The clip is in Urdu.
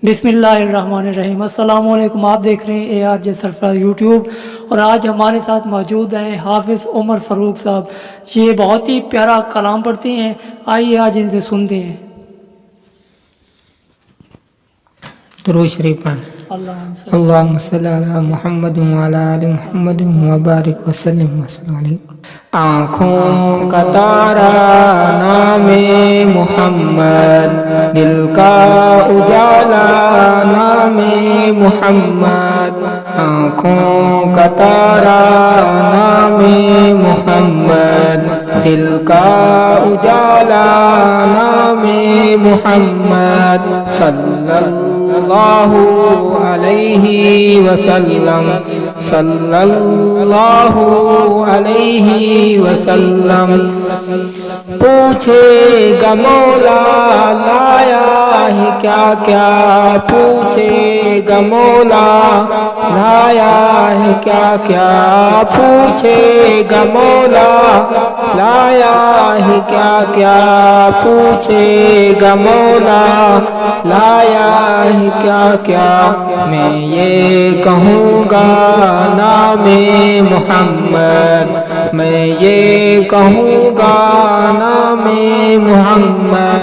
بسم اللہ الرحمن الرحیم۔ السلام علیکم، آپ دیکھ رہے ہیں اے آر جے سرفراز یوٹیوب، اور آج ہمارے ساتھ موجود ہیں حافظ عمر فاروق صاحب۔ یہ بہت ہی پیارا کلام پڑھتے ہیں، آئیے آج ان سے سنتے ہیں۔ درود شریف پڑھ۔ اللہم صلی علی محمد وعلی آل محمد وبارک وسلم وسلم۔ آنکھوں کا تارا نام محمد، دل کا اجالا نام محمد، آنکھوں کا تارا نام محمد، دل کا اجالا نام محمد، صلی اللہ علیہ وسلم، صلی اللہ علیہ وسلم۔ پوچھے گا مولا لایا ہے کیا کیا، پوچھے گا مولا لایا ہے کیا کیا، پوچھے گا مولا لایا ہے کیا کیا، پوچھے گا مولا لایا ہے کیا کیا۔ میں یہ کہوں گا نام محمد، میں یہ کہوں گا نام محمد۔